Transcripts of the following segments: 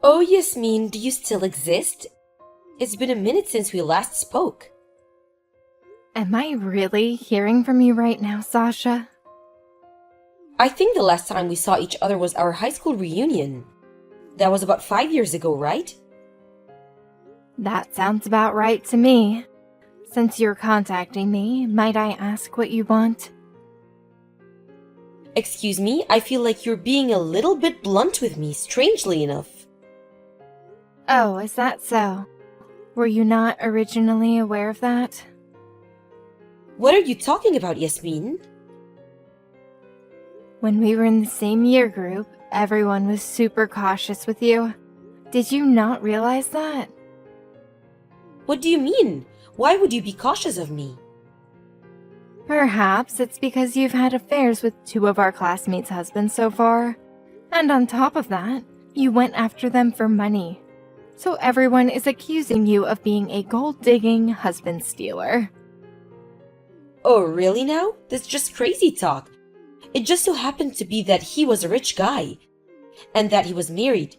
Oh, Yasmin, do you still exist? It's been a minute since we last spoke. Am I really hearing from you right now, Sasha? I think the last time we saw each other was our high school reunion. That was about 5 years ago, right? That sounds about right to me. Since you're contacting me, might I ask what you want? Excuse me, I feel like you're being a little bit blunt with me, strangely enough. Oh, is that so? Were you not originally aware of that? What are you talking about, Yasmin? When we were in the same year group, everyone was super cautious with you. Did you not realize that? What do you mean? Why would you be cautious of me? Perhaps it's because you've had affairs with two of our classmates' husbands so far. And on top of that, you went after them for money. So everyone is accusing you of being a gold-digging husband stealer. Oh, really now? That's just crazy talk. It just so happened to be that he was a rich guy, and that he was married.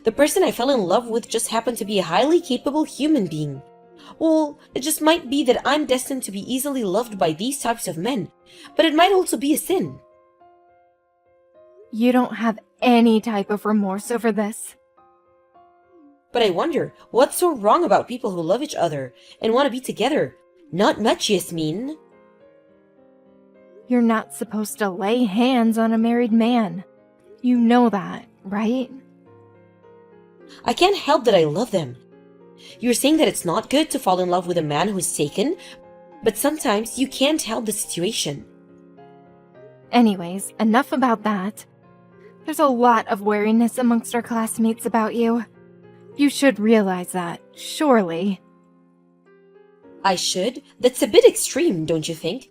The person I fell in love with just happened to be a highly capable human being. Well, it just might be that I'm destined to be easily loved by these types of men, but it might also be a sin. You don't have any type of remorse over this. But I wonder, what's so wrong about people who love each other and want to be together? Not much, Yasmin. You're not supposed to lay hands on a married man. You know that, right? I can't help that I love them. You're saying that it's not good to fall in love with a man who's taken, but sometimes you can't help the situation. Anyways, enough about that. There's a lot of wariness amongst our classmates about you. You should realize that, surely. I should? That's a bit extreme, don't you think?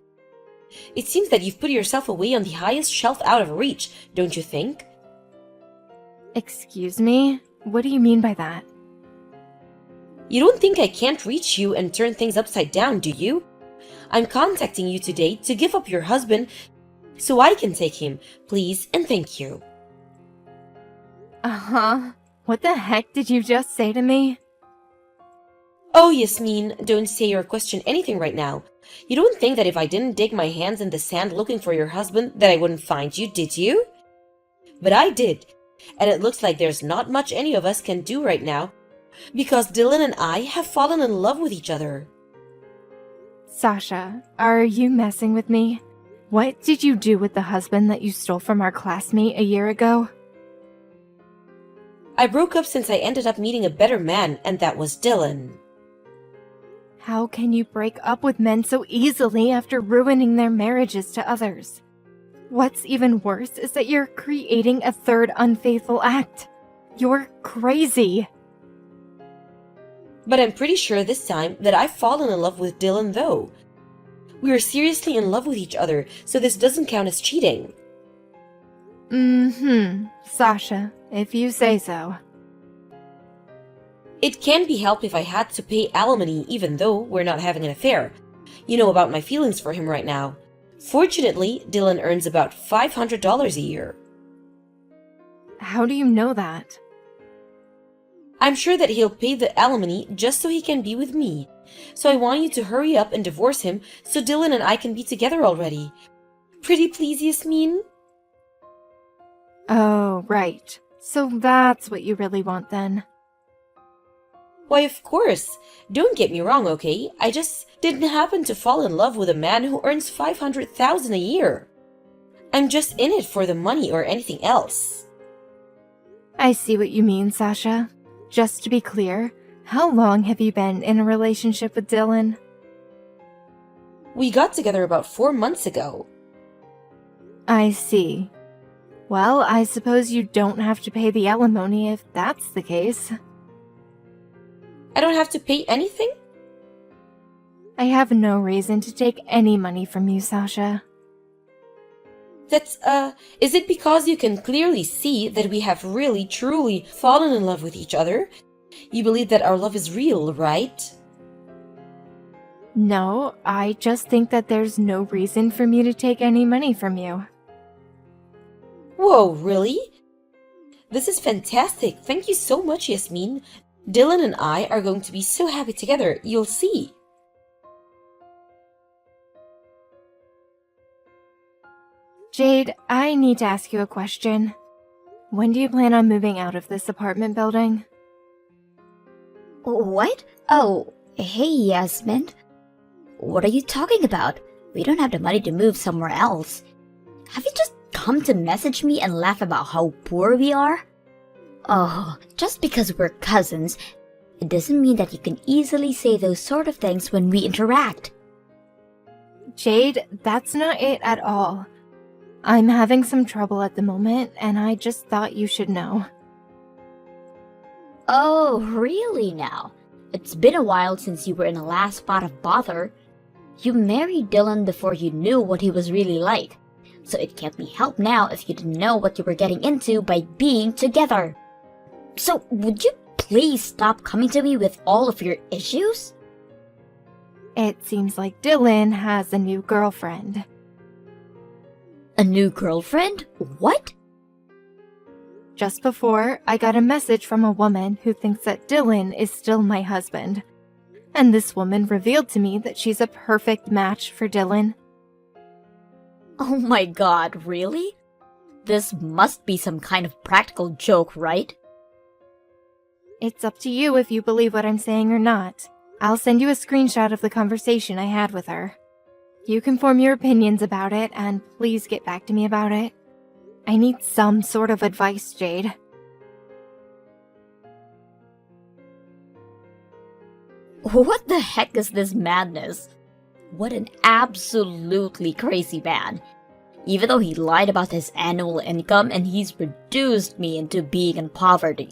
It seems that you've put yourself away on the highest shelf out of reach, don't you think? Excuse me? What do you mean by that? You don't think I can't reach you and turn things upside down, do you? I'm contacting you today to give up your husband so I can take him, please and thank you. Uh-huh. What the heck did you just say to me? Oh, Yasmin, don't say or question anything right now. You don't think that if I didn't dig my hands in the sand looking for your husband that I wouldn't find you, did you? But I did, and it looks like there's not much any of us can do right now, because Dylan and I have fallen in love with each other. Sasha, are you messing with me? What did you do with the husband that you stole from our classmate a year ago? I broke up since I ended up meeting a better man, and that was Dylan. How can you break up with men so easily after ruining their marriages to others? What's even worse is that you're creating a third unfaithful act. You're crazy. But I'm pretty sure this time that I've fallen in love with Dylan though. We are seriously in love with each other, so this doesn't count as cheating. Sasha, if you say so. It can't be helped if I had to pay alimony even though we're not having an affair. You know about my feelings for him right now. Fortunately, Dylan earns about $500 a year. How do you know that? I'm sure that he'll pay the alimony just so he can be with me. So I want you to hurry up and divorce him so Dylan and I can be together already. Pretty please, Yasmin? Oh, right. So that's what you really want then. Why, of course. Don't get me wrong, okay? I just didn't happen to fall in love with a man who earns $500,000 a year. I'm just in it for the money or anything else. I see what you mean, Sasha. Just to be clear, how long have you been in a relationship with Dylan? We got together about 4 months ago. I see. Well, I suppose you don't have to pay the alimony if that's the case. I don't have to pay anything? I have no reason to take any money from you, Sasha. Is it because you can clearly see that we have really, truly fallen in love with each other? You believe that our love is real, right? No, I just think that there's no reason for me to take any money from you. Whoa, really? This is fantastic. Thank you so much, Yasmin. Dylan and I are going to be so happy together. You'll see. Jade, I need to ask you a question. When do you plan on moving out of this apartment building? What? Oh, hey, Yasmin. What are you talking about? We don't have the money to move somewhere else. Have you just come to message me and laugh about how poor we are? Oh, just because we're cousins, it doesn't mean that you can easily say those sort of things when we interact. Jade, that's not it at all. I'm having some trouble at the moment, and I just thought you should know. Oh, really now? It's been a while since you were in the last spot of bother. You married Dylan before you knew what he was really like, so it can't be helped now if you didn't know what you were getting into by being together. So, would you please stop coming to me with all of your issues? It seems like Dylan has a new girlfriend. A new girlfriend? What? Just before, I got a message from a woman who thinks that Dylan is still my husband. And this woman revealed to me that she's a perfect match for Dylan. Oh my god, really? This must be some kind of practical joke, right? It's up to you if you believe what I'm saying or not. I'll send you a screenshot of the conversation I had with her. You can form your opinions about it, and please get back to me about it. I need some sort of advice, Jade. What the heck is this madness? What an absolutely crazy man. Even though he lied about his annual income and he's reduced me into being in poverty.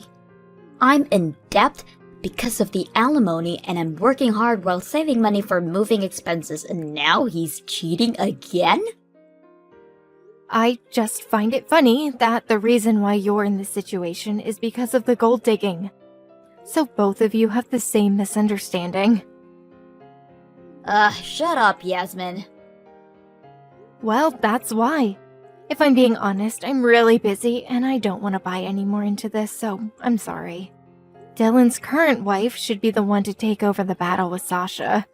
I'm in debt because of the alimony and I'm working hard while saving money for moving expenses and now he's cheating again? I just find it funny that the reason why you're in this situation is because of the gold digging. So both of you have the same misunderstanding. Shut up, Yasmin. Well, that's why. If I'm being honest, I'm really busy and I don't want to buy any more into this, so I'm sorry. Dylan's current wife should be the one to take over the battle with Sasha.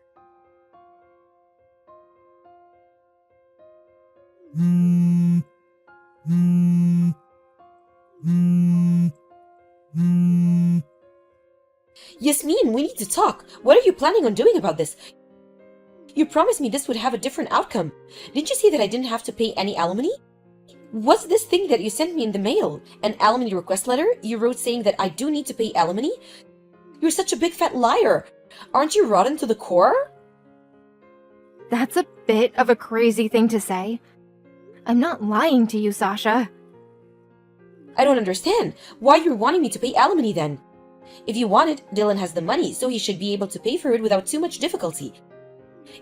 Yasmin, we need to talk. What are you planning on doing about this? You promised me this would have a different outcome. Didn't you see that I didn't have to pay any alimony? What's this thing that you sent me in the mail? An alimony request letter you wrote saying that I do need to pay alimony? You're such a big fat liar. Aren't you rotten to the core? That's a bit of a crazy thing to say. I'm not lying to you, Sasha. I don't understand. Why you're wanting me to pay alimony then? If you want it, Dylan has the money, so he should be able to pay for it without too much difficulty.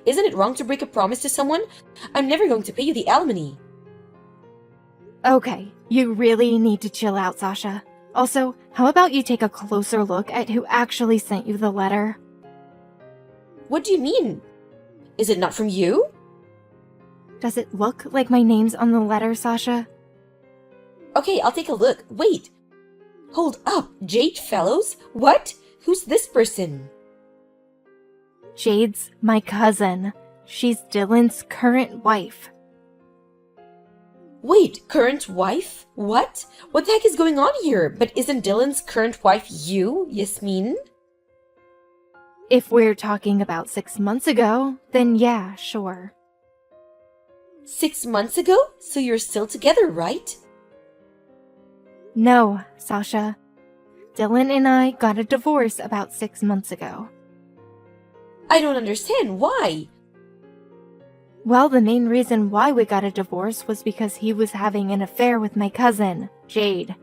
Isn't it wrong to break a promise to someone? I'm never going to pay you the alimony. Okay, you really need to chill out, Sasha. Also, how about you take a closer look at who actually sent you the letter? What do you mean? Is it not from you? Does it look like my name's on the letter, Sasha? Okay, I'll take a look. Wait. Hold up, Jade Fellows? What? Who's this person? Jade's my cousin. She's Dylan's current wife. Wait, current wife? What? What the heck is going on here? But isn't Dylan's current wife you, Yasmin? If we're talking about 6 months ago, then yeah, sure. 6 months ago? So you're still together, right? No, Sasha. Dylan and I got a divorce about 6 months ago. I don't understand. Why? Well, the main reason why we got a divorce was because he was having an affair with my cousin, Jade.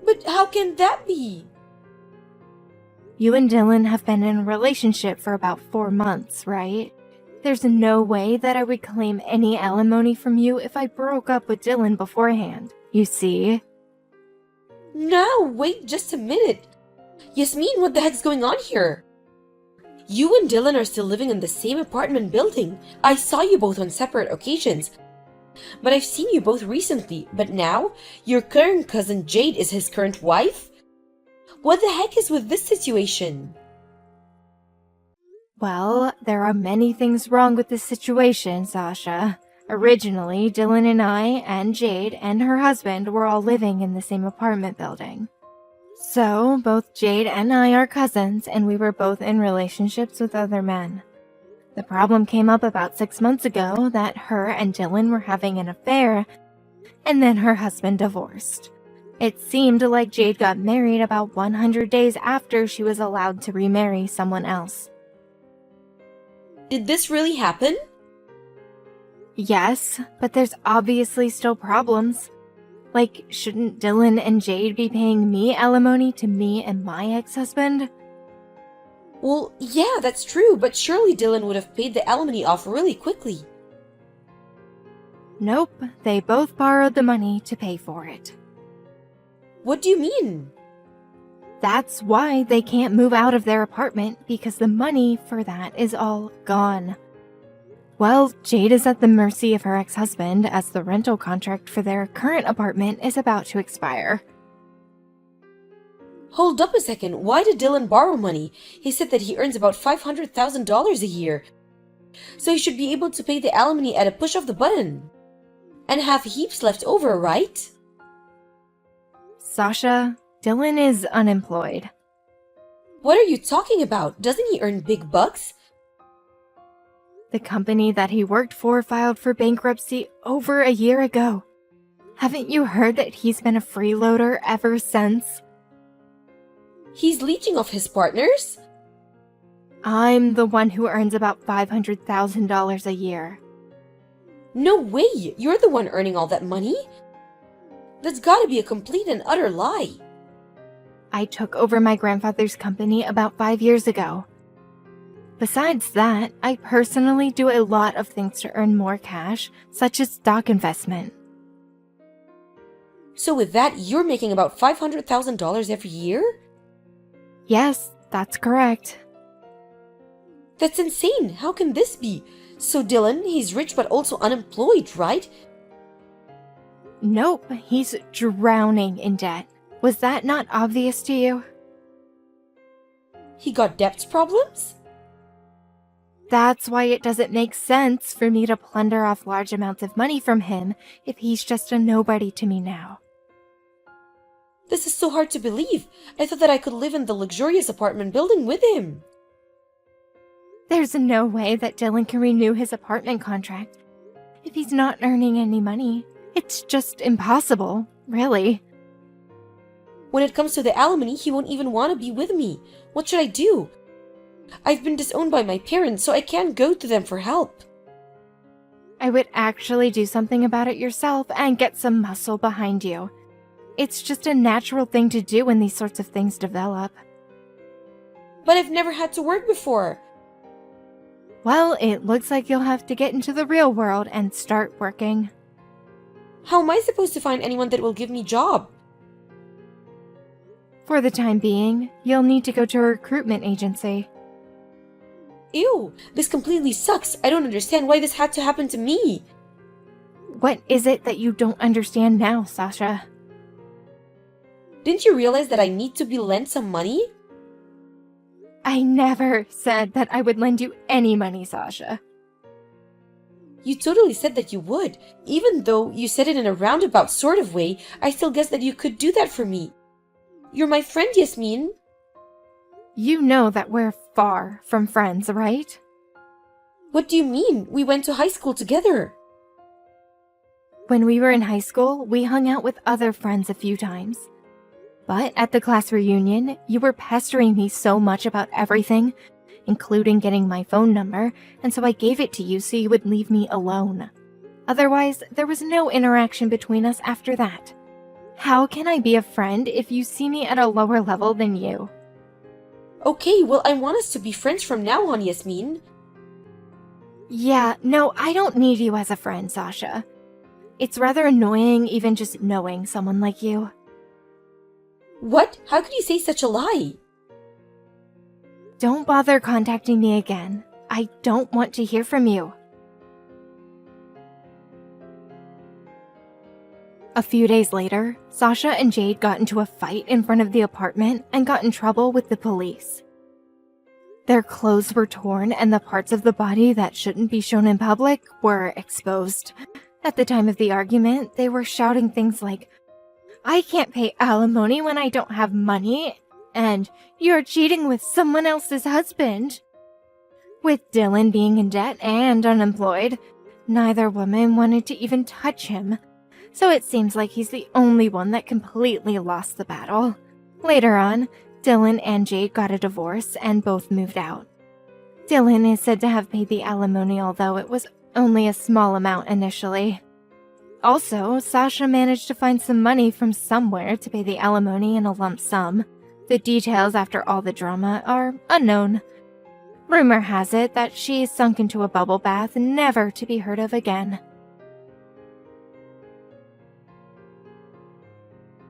But how can that be? You and Dylan have been in a relationship for about 4 months, right? There's no way that I would claim any alimony from you if I broke up with Dylan beforehand, you see? No, wait just a minute. Yasmin, what the heck's going on here? You and Dylan are still living in the same apartment building. I saw you both on separate occasions. but I've seen you both recently. But now, your current cousin Jade is his current wife? What the heck is with this situation? Well, there are many things wrong with this situation, Sasha. Originally, Dylan and I, and Jade, and her husband were all living in the same apartment building. So, both Jade and I are cousins, and we were both in relationships with other men. The problem came up about 6 months ago that her and Dylan were having an affair, and then her husband divorced. It seemed like Jade got married about 100 days after she was allowed to remarry someone else. Did this really happen? Yes, but there's obviously still problems. Like, shouldn't Dylan and Jade be paying me alimony to me and my ex-husband? Well, yeah, that's true, but surely Dylan would have paid the alimony off really quickly. Nope, they both borrowed the money to pay for it. What do you mean? That's why they can't move out of their apartment, because the money for that is all gone. Well, Jade is at the mercy of her ex-husband as the rental contract for their current apartment is about to expire. Hold up a second, why did Dylan borrow money? He said that he earns about $500,000 a year. So he should be able to pay the alimony at a push of the button. And have heaps left over, right? Sasha, Dylan is unemployed. What are you talking about? Doesn't he earn big bucks? The company that he worked for filed for bankruptcy over a year ago. Haven't you heard that he's been a freeloader ever since? He's leeching off his partners? I'm the one who earns about $500,000 a year. No way! You're the one earning all that money? That's gotta be a complete and utter lie. I took over my grandfather's company about 5 years ago. Besides that, I personally do a lot of things to earn more cash, such as stock investment. So with that, you're making about $500,000 every year? Yes, that's correct. That's insane! How can this be? So Dylan, he's rich but also unemployed, right? Nope, he's drowning in debt. Was that not obvious to you? He got debts problems? That's why it doesn't make sense for me to plunder off large amounts of money from him if he's just a nobody to me now. This is so hard to believe. I thought that I could live in the luxurious apartment building with him. There's no way that Dylan can renew his apartment contract if he's not earning any money. It's just impossible, really. When it comes to the alimony, he won't even want to be with me. What should I do? I've been disowned by my parents, so I can't go to them for help. I would actually do something about it yourself and get some muscle behind you. It's just a natural thing to do when these sorts of things develop. But I've never had to work before. Well, it looks like you'll have to get into the real world and start working. How am I supposed to find anyone that will give me a job? For the time being, you'll need to go to a recruitment agency. Ew, this completely sucks. I don't understand why this had to happen to me. What is it that you don't understand now, Sasha? Didn't you realize that I need to be lent some money? I never said that I would lend you any money, Sasha. You totally said that you would. Even though you said it in a roundabout sort of way, I still guess that you could do that for me. You're my friend, Yasmin. You know that we're far from friends, right? What do you mean? We went to high school together. When we were in high school, we hung out with other friends a few times. But at the class reunion, you were pestering me so much about everything, including getting my phone number, and so I gave it to you so you would leave me alone. Otherwise, there was no interaction between us after that. How can I be a friend if you see me at a lower level than you? Okay, well, I want us to be friends from now on, Yasmin. Yeah, no, I don't need you as a friend, Sasha. It's rather annoying even just knowing someone like you. What? How could you say such a lie? Don't bother contacting me again. I don't want to hear from you. A few days later, Sasha and Jade got into a fight in front of the apartment and got in trouble with the police. Their clothes were torn and the parts of the body that shouldn't be shown in public were exposed. At the time of the argument, they were shouting things like, "I can't pay alimony when I don't have money," and "You're cheating with someone else's husband." With Dylan being in debt and unemployed, neither woman wanted to even touch him, so it seems like he's the only one that completely lost the battle. Later on, Dylan and Jade got a divorce and both moved out. Dylan is said to have paid the alimony, although it was only a small amount initially. Also, Sasha managed to find some money from somewhere to pay the alimony in a lump sum. The details after all the drama are unknown. Rumor has it that she sunk into a bubble bath, never to be heard of again.